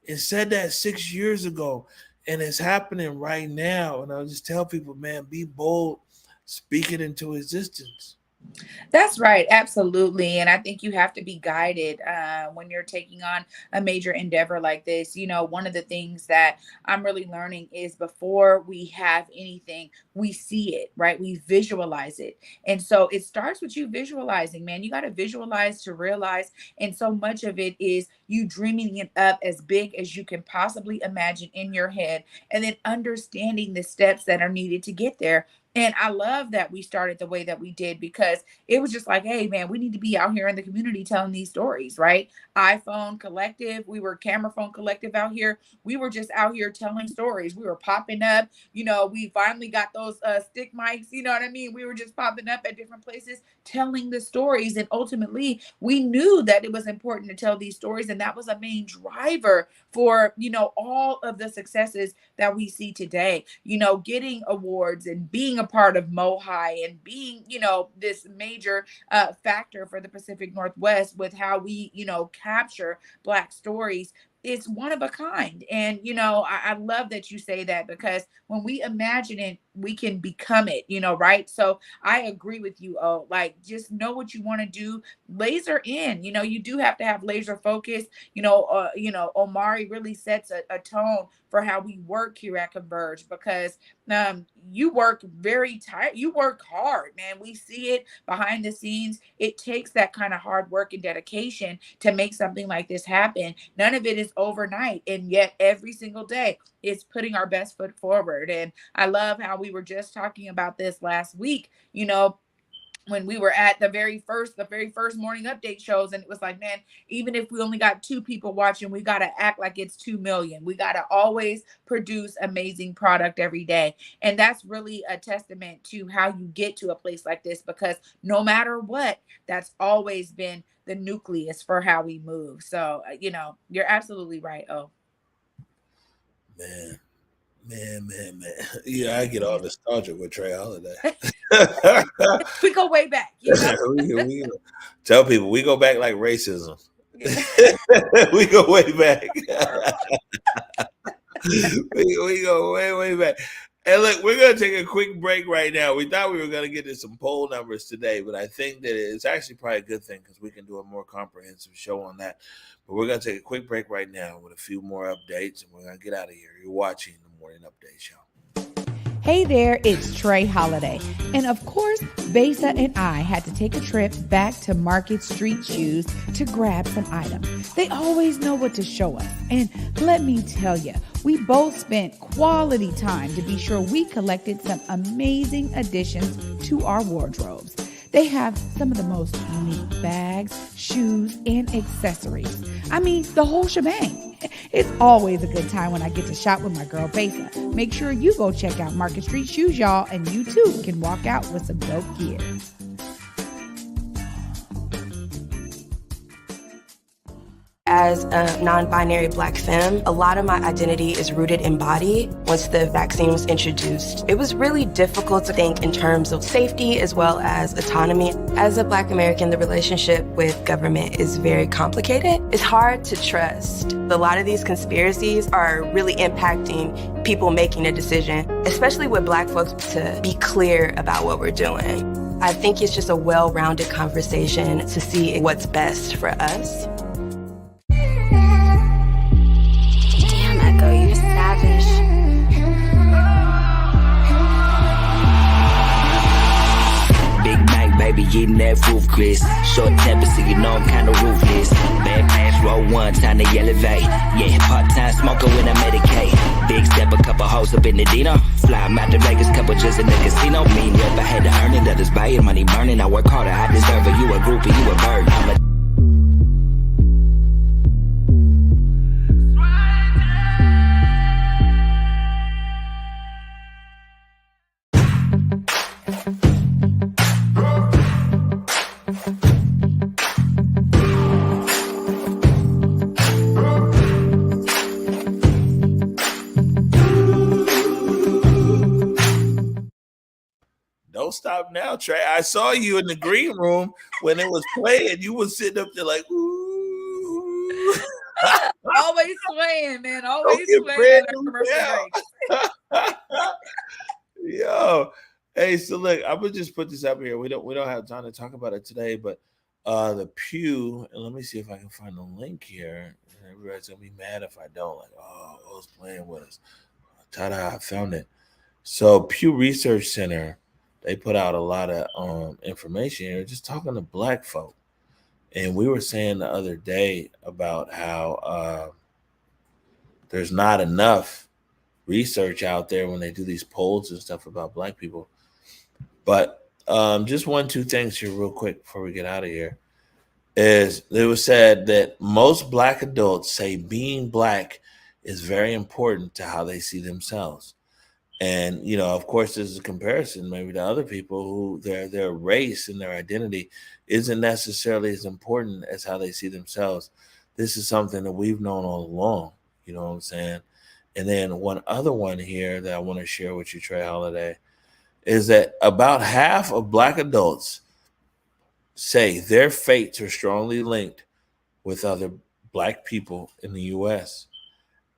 It said that 6 years ago, and it's happening right now. And I'll just tell people, man, be bold, speak it into existence. That's right. Absolutely. And I think you have to be guided when you're taking on a major endeavor like this. One of the things that I'm really learning is before we have anything, we see it, right? We visualize it. And so it starts with you visualizing, man. You got to visualize to realize. And so much of it is you dreaming it up as big as you can possibly imagine in your head, and then understanding the steps that are needed to get there. And I love that we started the way that we did because it was just like, hey, man, we need to be out here in the community telling these stories, right? iPhone Collective, we were Camera Phone Collective out here. We were just out here telling stories. We were popping up. We finally got those stick mics. You know what I mean? We were just popping up at different places telling the stories. And ultimately, we knew that it was important to tell these stories. And that was a main driver for, all of the successes that we see today. Getting awards and being a part of MoHi and being, this major factor for the Pacific Northwest with how we, capture Black stories. It's one of a kind. And, I love that you say that because when we imagine it, we can become it, right? So I agree with you. Oh, like just know what you want to do, laser in, you do have to have laser focus. Omari really sets a tone for how we work here at Converge because you work very tight. You work hard, man. We see it behind the scenes. It takes that kind of hard work and dedication to make something like this happen. None of it is overnight. And yet every single day it's putting our best foot forward. And I love how we were just talking about this last week, when we were at the very first morning update shows, and it was like, man, even if we only got 2 people watching, we got to act like it's 2 million. We got to always produce amazing product every day. And that's really a testament to how you get to a place like this, because no matter what, that's always been the nucleus for how we move. So, you're absolutely right. Oh, Man. Yeah, I get all nostalgic with Trey Holiday. We go way back. we tell people we go back like racism. We go way back. we go way back. And look, we're going to take a quick break right now. We thought we were going to get to some poll numbers today, but I think that it's actually probably a good thing because we can do a more comprehensive show on that. But we're going to take a quick break right now with a few more updates, and we're going to get out of here. You're watching the Morning Update Show. Hey there, it's Trey Holiday. And of course, Besa and I had to take a trip back to Market Street Shoes to grab some items. They always know what to show us. And let me tell you, we both spent quality time to be sure we collected some amazing additions to our wardrobes. They have some of the most unique bags, shoes, and accessories. I mean, the whole shebang. It's always a good time when I get to shop with my girl Besa. Make sure you go check out Market Street Shoes, y'all, and you too can walk out with some dope gear. As a non-binary Black femme, a lot of my identity is rooted in body. Once the vaccine was introduced, it was really difficult to think in terms of safety as well as autonomy. As a Black American, the relationship with government is very complicated. It's hard to trust. A lot of these conspiracies are really impacting people making a decision, especially with Black folks, to be clear about what we're doing. I think it's just a well-rounded conversation to see what's best for us. Baby, eating that roof Chris. Short temper, so you know I'm kinda ruthless. Bad pass, roll one, time to elevate. Yeah, part-time smoker when I medicate. Big step, a couple hoes up in the Dino. Fly 'em out to Vegas, couple just in the casino. Mean rep, I had to earn it, others buy it, money burning. I work harder, I deserve it. You a groupie, you a bird. I'm a Don't stop now, Trey. I saw you in the green room when it was playing. You was sitting up there like, ooh. Always swaying, man. Always swaying. Yo, hey, so look, I'm gonna just put this up here. We don't have time to talk about it today, but the Pew, and let me see if I can find the link here. Everybody's gonna be mad if I don't. Like, oh, who's playing with us? Ta-da! I found it. So Pew Research Center, they put out a lot of information here, just talking to Black folk. And we were saying the other day about how there's not enough research out there when they do these polls and stuff about Black people. But just 2 things here real quick before we get out of here is it was said that most Black adults say being Black is very important to how they see themselves. And, you know, of course, there's a comparison maybe to other people who their race and their identity isn't necessarily as important as how they see themselves. This is something that we've known all along, you know what I'm saying? And then one other one here that I want to share with you, Trey Holiday, is that about half of Black adults say their fates are strongly linked with other Black people in the U.S.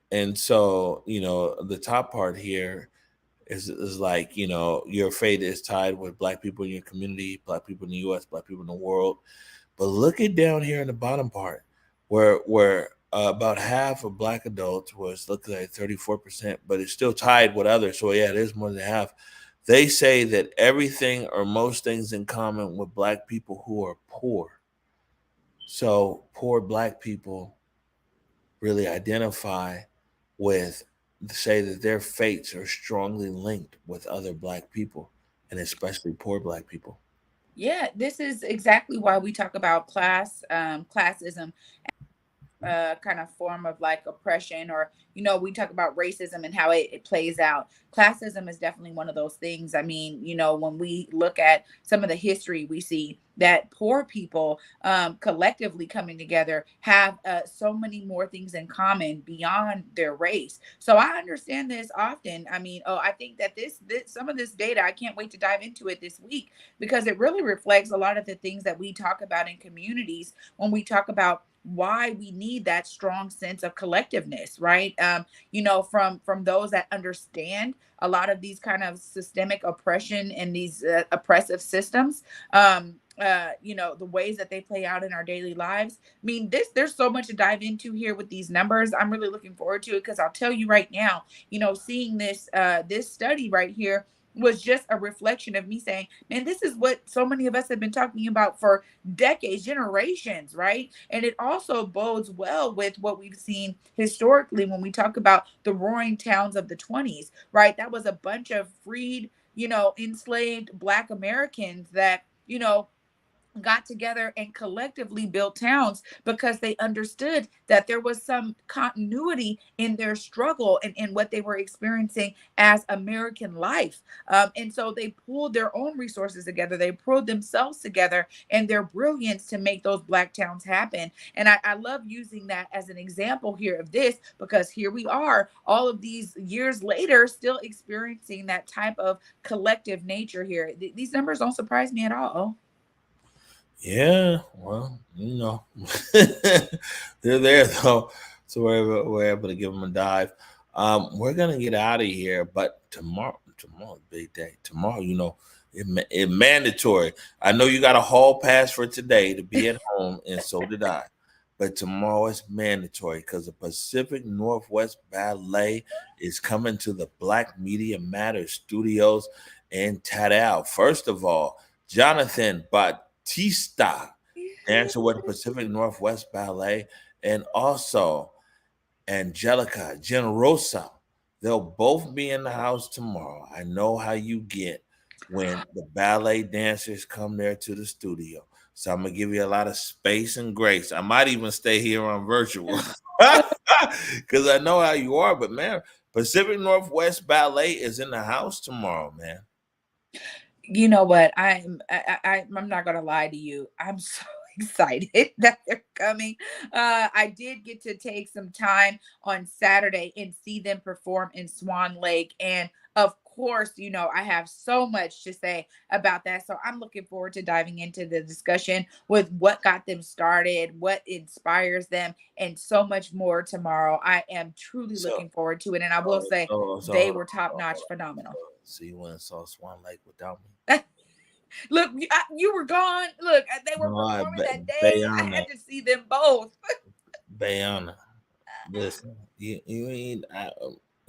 And so, you know, the top part here is like, you know, your fate is tied with Black people in your community, Black people in the U.S., Black people in the world. But look at down here in the bottom part where about half of Black adults was looking at 34%, but it's still tied with others. So, yeah, it is more than half. They say that everything or most things in common with Black people who are poor. So poor Black people really identify with, say that their fates are strongly linked with other Black people, and especially poor Black people. Yeah, this is exactly why we talk about classism, kind of form of like oppression, or we talk about racism and how it plays out. Classism is definitely one of those things. I mean, when we look at some of the history, we see that poor people, collectively coming together, have so many more things in common beyond their race. So I understand this often. I mean, I think that this some of this data, I can't wait to dive into it this week, because it really reflects a lot of the things that we talk about in communities when we talk about why we need that strong sense of collectiveness, right? From those that understand a lot of these kind of systemic oppression and these oppressive systems, the ways that they play out in our daily lives. I mean, there's so much to dive into here with these numbers. I'm really looking forward to it, because I'll tell you right now, seeing this study right here was just a reflection of me saying, man, this is what so many of us have been talking about for decades, generations, right? And it also bodes well with what we've seen historically when we talk about the roaring towns of the 20s, right? That was a bunch of freed, enslaved Black Americans that, got together and collectively built towns, because they understood that there was some continuity in their struggle and in what they were experiencing as American life. And so they pulled their own resources together, they pulled themselves together and their brilliance to make those Black towns happen. And I love using that as an example here of this, because here we are all of these years later still experiencing that type of collective nature here. These numbers don't surprise me at all. Yeah, well, they're there though, so we're able to give them a dive. We're gonna get out of here, but tomorrow's big day. Tomorrow, it's mandatory. I know you got a hall pass for today to be at home, and so did I. But tomorrow is mandatory because the Pacific Northwest Ballet is coming to the Black Media Matters studios in Tadal. First of all, Jonathan Batista, dancer with the Pacific Northwest Ballet, and also Angelica Generosa. They'll both be in the house tomorrow. I know how you get when the ballet dancers come there to the studio. So I'm going to give you a lot of space and grace. I might even stay here on virtual because I know how you are. But, man, Pacific Northwest Ballet is in the house tomorrow, man. You know what? I'm not gonna lie to you. I'm so excited that they're coming. I did get to take some time on Saturday and see them perform in Swan Lake, and of course, I have so much to say about that. So I'm looking forward to diving into the discussion with what got them started, what inspires them, and so much more tomorrow. I am truly looking forward to it, and I will say they were top notch, phenomenal. So you went and saw Swan Lake without me? Look, you were gone. Look, they were performing that day. I had to see them both. Bayana, listen, you ain't.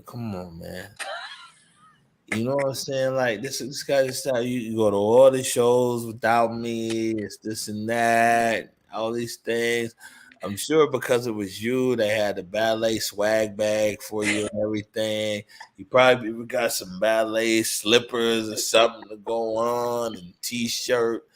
Come on, man. You know what I'm saying? Like this guy just style. You go to all the shows without me. It's this and that. All these things. I'm sure because it was you, they had the ballet swag bag for you and everything. You probably got some ballet slippers or something to go on and t-shirt.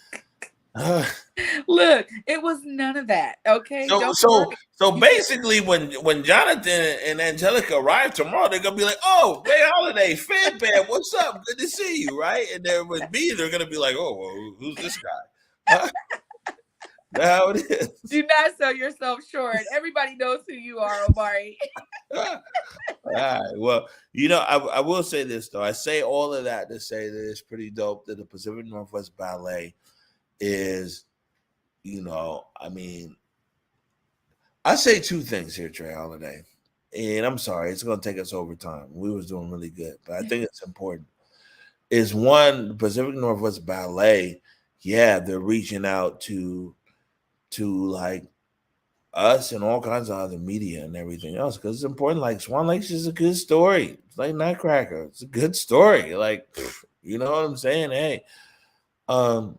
Look, it was none of that. Okay. So basically, when Jonathan and Angelica arrive tomorrow, they're gonna be like, "Oh, Ray Holiday, fan band, what's up? Good to see you." Right? And then with me, they're gonna be like, "Oh, well, who's this guy?" That's how it is. Do not sell yourself short. Everybody knows who you are, Omari. All right. Well, I will say this though. I say all of that to say that it's pretty dope that the Pacific Northwest Ballet is, I mean, I say two things here, Trey Holiday, and I'm sorry, it's going to take us over time. We was doing really good, but I think it's important. Is one, the Pacific Northwest Ballet, yeah, they're reaching out to like us and all kinds of other media and everything else because it's important. Like Swan Lake's is a good story. It's like Nutcracker. It's a good story. Like, you know what I'm saying? Hey, so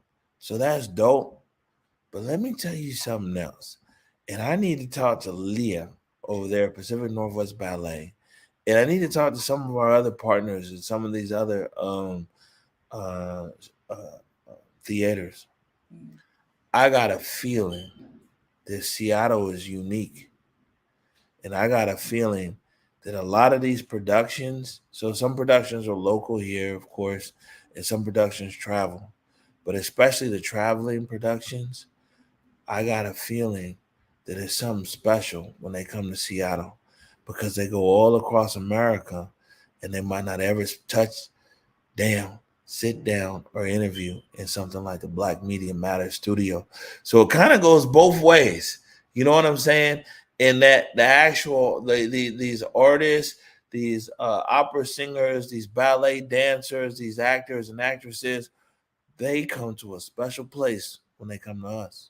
that's dope. But let me tell you something else. And I need to talk to Leah over there at Pacific Northwest Ballet. And I need to talk to some of our other partners and some of these other theaters. I got a feeling that Seattle is unique. And I got a feeling that a lot of these productions, so some productions are local here, of course, and some productions travel. But especially the traveling productions, I got a feeling that it's something special when they come to Seattle because they go all across America and they might not ever sit down or interview in something like the Black Media Matters studio. So it kind of goes both ways. You know what I'm saying? And that these artists, these opera singers, these ballet dancers, these actors and actresses, they come to a special place when they come to us.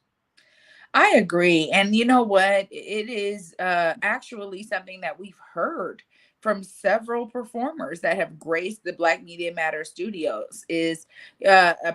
I agree. And you know what? It is actually something that we've heard from several performers that have graced the Black Media Matters studios, is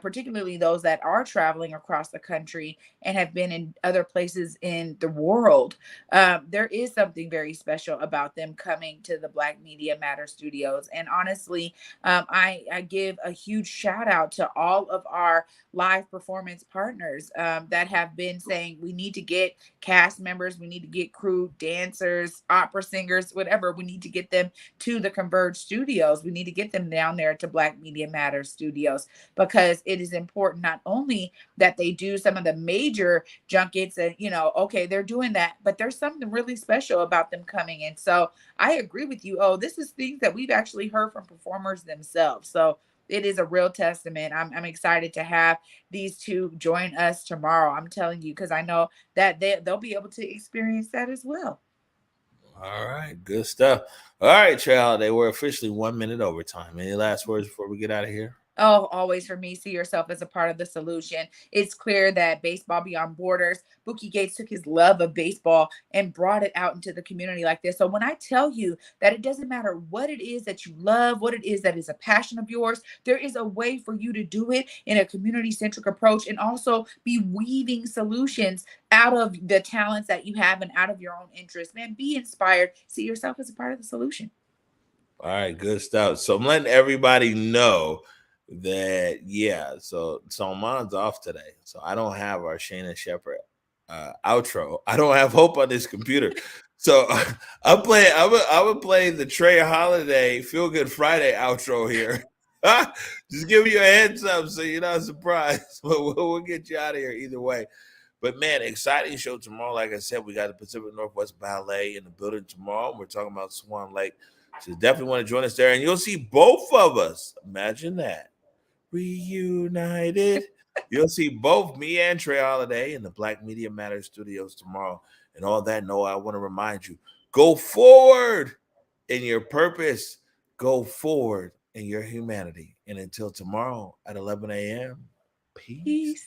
particularly those that are traveling across the country and have been in other places in the world. There is something very special about them coming to the Black Media Matters studios. And honestly, I give a huge shout out to all of our live performance partners that have been saying we need to get cast members, we need to get crew, dancers, opera singers, whatever. We need to get them to the Converge studios. We need to get them down there to Black Media Matters studios because it is important not only that they do some of the major junkets and, okay, they're doing that, but there's something really special about them coming in. So I agree with you. Oh, this is things that we've actually heard from performers themselves. So it is a real testament. I'm excited to have these two join us tomorrow. I'm telling you, because I know that they'll be able to experience that as well. All right, good stuff. All right, Trey Holiday, we're officially 1 minute overtime. Any last words before we get out of here? Oh, always for me, see yourself as a part of the solution. It's clear that Baseball Beyond Borders, Bookie Gates took his love of baseball and brought it out into the community like this. So when I tell you that it doesn't matter what it is that you love, what it is that is a passion of yours, there is a way for you to do it in a community-centric approach and also be weaving solutions out of the talents that you have and out of your own interests. Man, be inspired. See yourself as a part of the solution. All right, good stuff. So I'm letting everybody know that so Salman's off today, so I don't have our Shannon Shepherd outro. I don't have hope on this computer, so I would play the Trey Holiday Feel Good Friday outro here. Just give you a heads up so you're not surprised, but we'll get you out of here either way. But man, exciting show tomorrow. Like I said, we got the Pacific Northwest Ballet in the building tomorrow. We're talking about Swan Lake, so definitely want to join us there, and you'll see both of us. Imagine that. Reunited. You'll see both me and Trey Holiday in the Black Media Matters studios tomorrow. And all that, I want to remind you, go forward in your purpose. Go forward in your humanity. And until tomorrow at 11 a.m., peace.